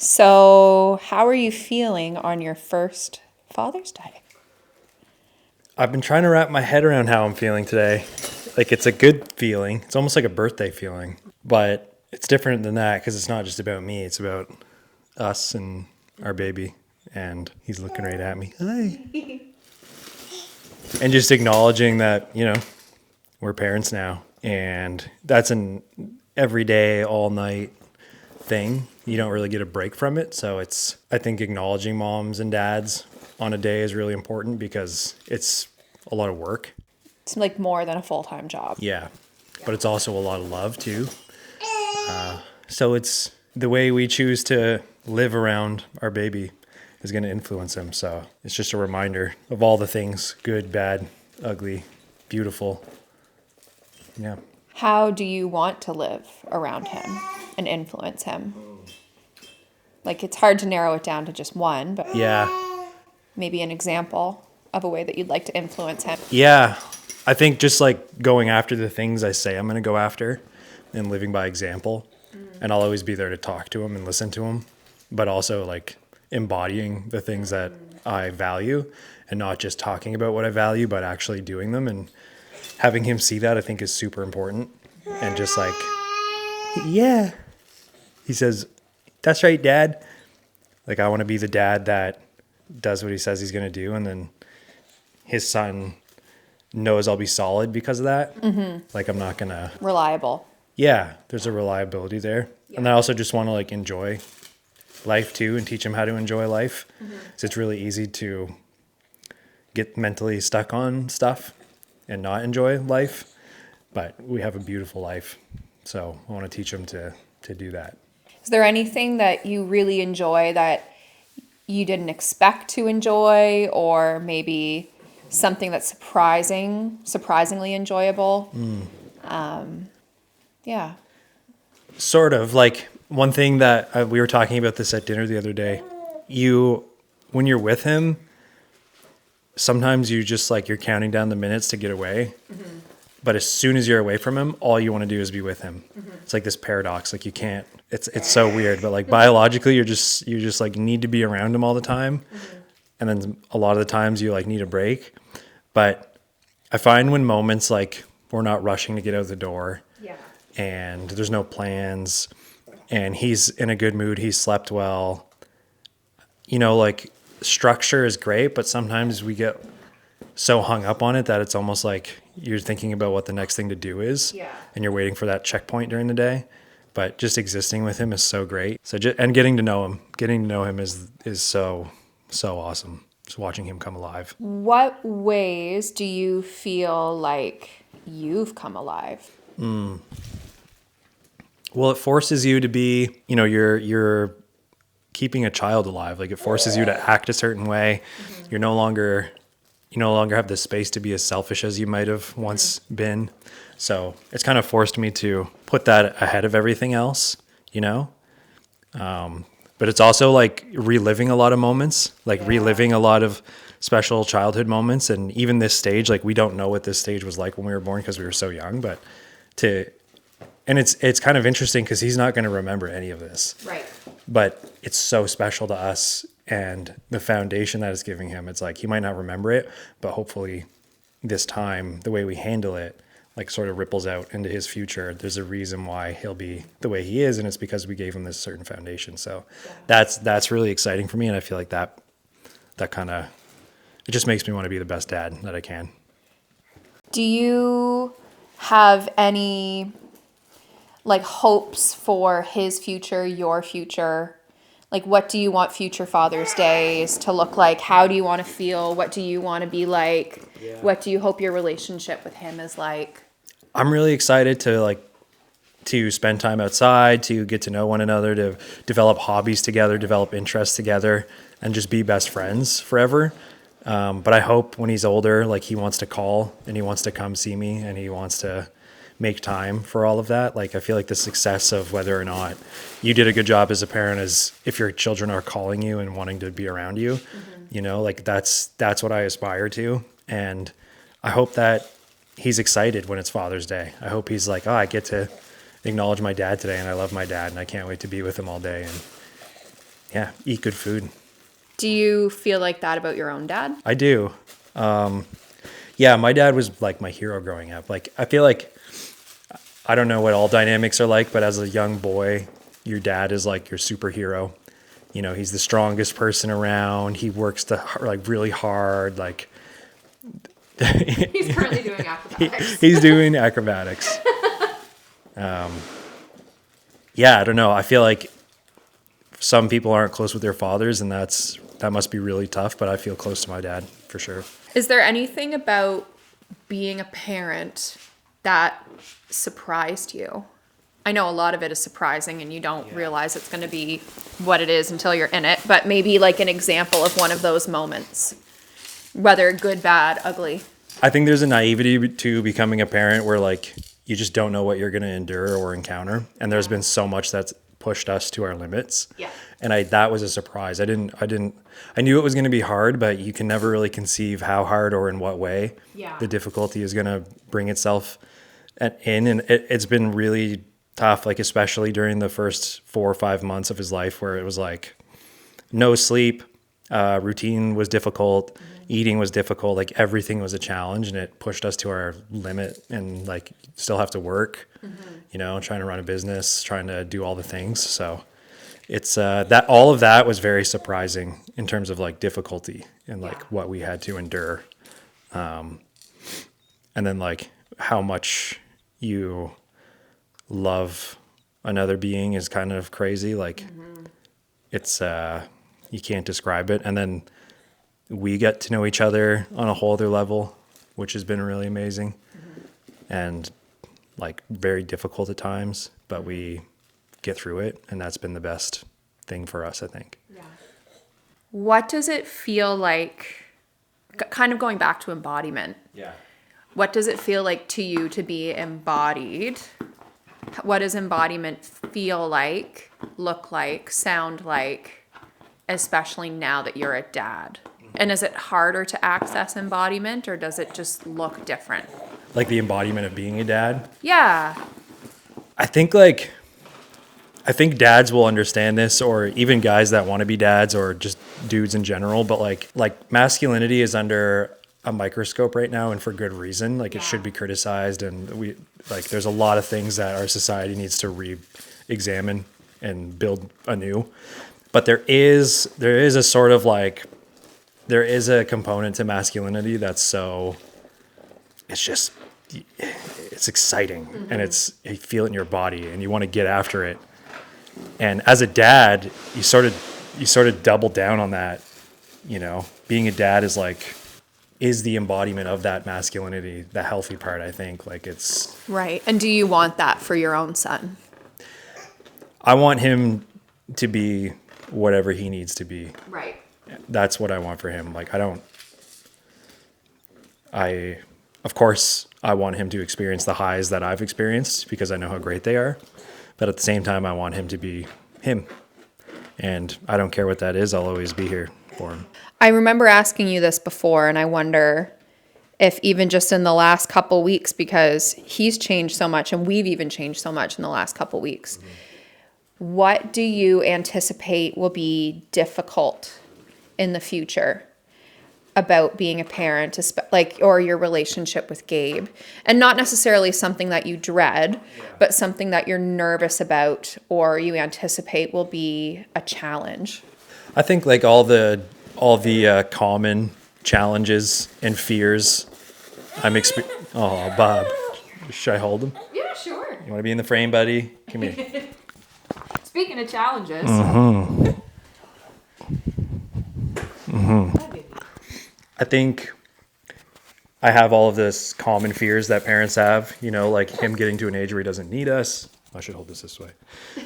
So, how are you feeling on your first Father's Day? I've been trying to wrap my head around how I'm feeling today. Like, it's a good feeling. It's almost like a birthday feeling, but it's different than that because it's not just about me. It's about us and our baby. And he's looking right at me. Hi. And just acknowledging that, we're parents now. And that's an everyday, all night thing. You don't really get a break from it. So I think acknowledging moms and dads on a day is really important because it's a lot of work. It's like more than a full-time job. Yeah. But it's also a lot of love too. So it's the way we choose to live around our baby is going to influence him. So it's just a reminder of all the things, good, bad, ugly, beautiful. Yeah. How do you want to live around him and influence him? Like, it's hard to narrow it down to just one, but Yeah. maybe an example of a way that you'd like to influence him. Yeah. I think just like going after the things I say I'm going to go after and living by example. And I'll always be there to talk to him and listen to him, but also like embodying the things that I value and not just talking about what I value, but actually doing them. And having him see that I think is super important. And just like, yeah, he says, that's right, Dad. Like, I want to be the dad that does what he says he's going to do. And then his son knows I'll be solid because of that. Mm-hmm. Like, I'm not going to. Reliable. Yeah, there's a reliability there. Yeah. And I also just want to like enjoy life too and teach him how to enjoy life. Mm-hmm. So it's really easy to get mentally stuck on stuff and not enjoy life. But we have a beautiful life. So I want to teach him to do that. Is there anything that you really enjoy that you didn't expect to enjoy, or maybe something that's surprisingly enjoyable? Yeah. Sort of. Like, one thing that we were talking about this at dinner the other day. When you're with him, sometimes you just like, you're counting down the minutes to get away. Mm-hmm. But as soon as you're away from him, all you want to do is be with him. Mm-hmm. It's like this paradox. Like, you can't, it's so weird, but like biologically, you just like need to be around him all the time. Mm-hmm. And then a lot of the times you like need a break. But I find when moments like we're not rushing to get out the door. Yeah. And there's no plans and he's in a good mood. He's slept well. Like, structure is great, but sometimes we get so hung up on it that it's almost like you're thinking about what the next thing to do is. Yeah. And you're waiting for that checkpoint during the day. But just existing with him is so great. And getting to know him is so awesome. Just watching him come alive. What ways do you feel like you've come alive? Well, it forces you to be, you're keeping a child alive. Like, it forces you to act a certain way. Mm-hmm. You no longer have the space to be as selfish as you might have once been. So it's kind of forced me to put that ahead of everything else, but it's also like reliving a lot of moments, reliving a lot of special childhood moments. And even this stage, like, we don't know what this stage was like when we were born because we were so young, and it's kind of interesting because he's not going to remember any of this. Right. But it's so special to us and the foundation that it's giving him. It's like, he might not remember it, but hopefully this time, the way we handle it, like, sort of ripples out into his future. There's a reason why he'll be the way he is, and it's because we gave him this certain foundation. So that's really exciting for me, and I feel like that kind of, it just makes me want to be the best dad that I can. Do you have any like hopes for his future, your future? Like, what do you want future Father's Days to look like? How do you want to feel? What do you want to be like? Yeah. What do you hope your relationship with him is like? I'm really excited to spend time outside, to get to know one another, to develop hobbies together, develop interests together, and just be best friends forever. But I hope when he's older, like, he wants to call and he wants to come see me and he wants to make time for all of that. Like, I feel like the success of whether or not you did a good job as a parent is if your children are calling you and wanting to be around you. Mm-hmm. Like, that's what I aspire to. And I hope that he's excited when it's Father's Day. I hope he's like, I get to acknowledge my dad today and I love my dad and I can't wait to be with him all day. And yeah, eat good food. Do you feel like that about your own dad? I do. Yeah, my dad was like my hero growing up. Like, I feel like, I don't know what all dynamics are like, but as a young boy, your dad is like your superhero. You know, he's the strongest person around. He works like really hard. Like, He's currently doing acrobatics. he's doing acrobatics. Yeah, I don't know. I feel like some people aren't close with their fathers, and that must be really tough. But I feel close to my dad for sure. Is there anything about being a parent that surprised you? I know a lot of it is surprising and you don't realize it's going to be what it is until you're in it, but maybe like an example of one of those moments, whether good, bad, ugly. I think there's a naivety to becoming a parent where like you just don't know what you're going to endure or encounter. And there's been so much that's pushed us to our limits. Yeah. And that was a surprise. I knew it was going to be hard, but you can never really conceive how hard or in what way the difficulty is going to bring itself in. And it's been really tough, like especially during the first 4 or 5 months of his life where it was like no sleep, routine was difficult, eating was difficult, like everything was a challenge, and it pushed us to our limit. And like still have to work, you know, trying to run a business, trying to do all the things. So it's that all of that was very surprising in terms of like difficulty and like what we had to endure, and then like how much you love another being is kind of crazy. Like it's you can't describe it. And then we get to know each other on a whole other level, which has been really amazing and like very difficult at times, but we get through it, and that's been the best thing for us, I think. What does it feel like, kind of going back to embodiment, what does it feel like to you to be embodied? What does embodiment feel like, look like, sound like, especially now that you're a dad? And is it harder to access embodiment, or does it just look different? Like the embodiment of being a dad? Yeah. I think dads will understand this, or even guys that want to be dads, or just dudes in general. But like masculinity is under a microscope right now, and for good reason. Like it should be criticized, and there's a lot of things that our society needs to re-examine and build anew. But there is a sort of like, there is a component to masculinity that's so, it's exciting, and you feel it in your body and you want to get after it. And as a dad, you sort of double down on that, you know. Being a dad is the embodiment of that masculinity, the healthy part, I think. Like it's Right. And do you want that for your own son? I want him to be whatever he needs to be. Right. That's what I want for him. Like of course, I want him to experience the highs that I've experienced because I know how great they are. But at the same time, I want him to be him. And I don't care what that is. I'll always be here for him. I remember asking you this before, and I wonder if even just in the last couple weeks, because he's changed so much and we've even changed so much in the last couple weeks, what do you anticipate will be difficult in the future about being a parent, or your relationship with Gabe? And not necessarily something that you dread, but something that you're nervous about or you anticipate will be a challenge. I think like all the common challenges and fears I'm experiencing. Oh, Bob, should I hold him? Yeah, sure. You want to be in the frame, buddy? Come here. Speaking of challenges. I think I have all of this common fears that parents have, you know, like him getting to an age where he doesn't need us. I should hold this way.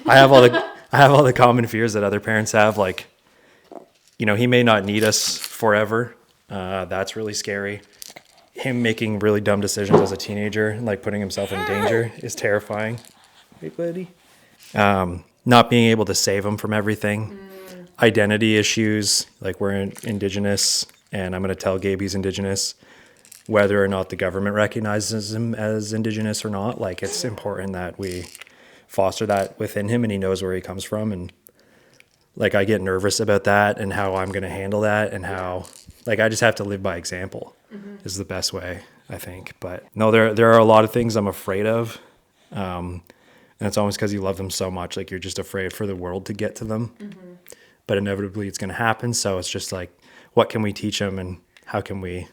I have all the common fears that other parents have, like, you know, he may not need us forever. That's really scary. Him making really dumb decisions as a teenager and like putting himself in danger is terrifying. Hey, buddy. Not being able to save him from everything. Identity issues, like we're Indigenous, and I'm going to tell Gabe he's Indigenous, whether or not the government recognizes him as Indigenous or not. Like it's important that we foster that within him, and he knows where he comes from. And like I get nervous about that and how I'm going to handle that and how like I just have to live by example is the best way, I think. But no, there are a lot of things I'm afraid of. And it's almost because you love them so much, like you're just afraid for the world to get to them. But inevitably it's going to happen. So it's just like, what can we teach them and how can we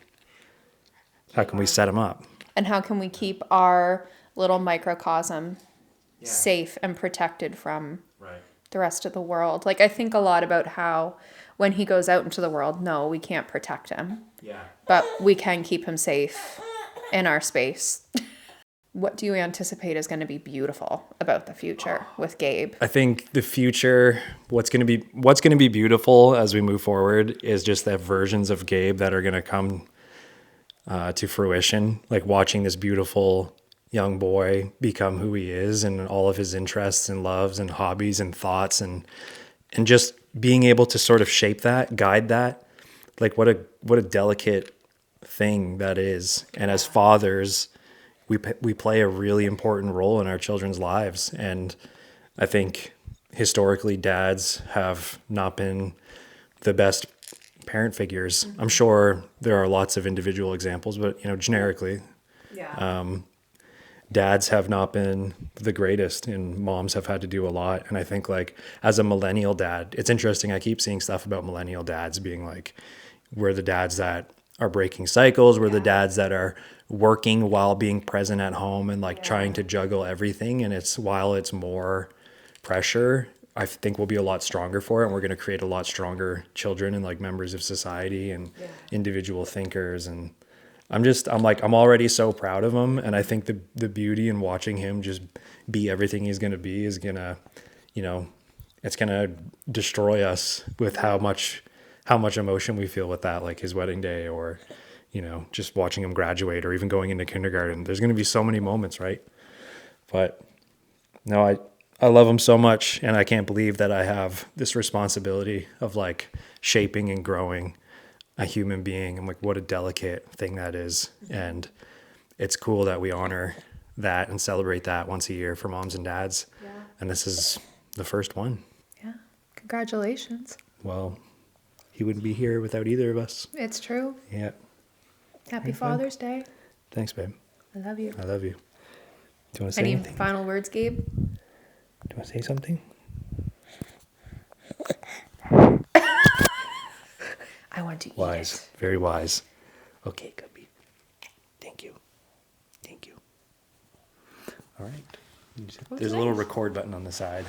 set them up? And how can we keep our little microcosm safe and protected from the rest of the world? Like, I think a lot about how when he goes out into the world, no, we can't protect him. Yeah. But we can keep him safe in our space. What do you anticipate is going to be beautiful about the future with Gabe? I think the future, what's going to be beautiful as we move forward is just the versions of Gabe that are going to come to fruition, like watching this beautiful young boy become who he is and all of his interests and loves and hobbies and thoughts and just being able to sort of shape that, guide that. Like what a delicate thing that is. And as fathers, we play a really important role in our children's lives. And I think historically dads have not been the best parent figures. I'm sure there are lots of individual examples, but generically, dads have not been the greatest and moms have had to do a lot. And I think like as a millennial dad, it's interesting. I keep seeing stuff about millennial dads being like, we're the dads that are breaking cycles. We're the dads that are working while being present at home and like trying to juggle everything. And while it's more pressure, I think we'll be a lot stronger for it. And we're going to create a lot stronger children and like members of society and individual thinkers. And I'm already so proud of him. And I think the beauty in watching him just be everything he's going to be is going to, it's going to destroy us with how much emotion we feel with that, like his wedding day or, just watching him graduate or even going into kindergarten. There's going to be so many moments, right? But no, I love him so much. And I can't believe that I have this responsibility of like shaping and growing a human being. I'm like, what a delicate thing that is. And it's cool that we honor that and celebrate that once a year for moms and dads. Yeah. And this is the first one. Yeah. Congratulations. Well, he wouldn't be here without either of us. It's true. Yeah. Happy Father's Day. Thanks, babe. I love you. I love you. Do you want to say Any anything? final words, Gabe? Do you want to say something? I want to eat Wise. it. Very wise. Okay, Cubby. Thank you. Thank you. All right. There's a little record button on the side.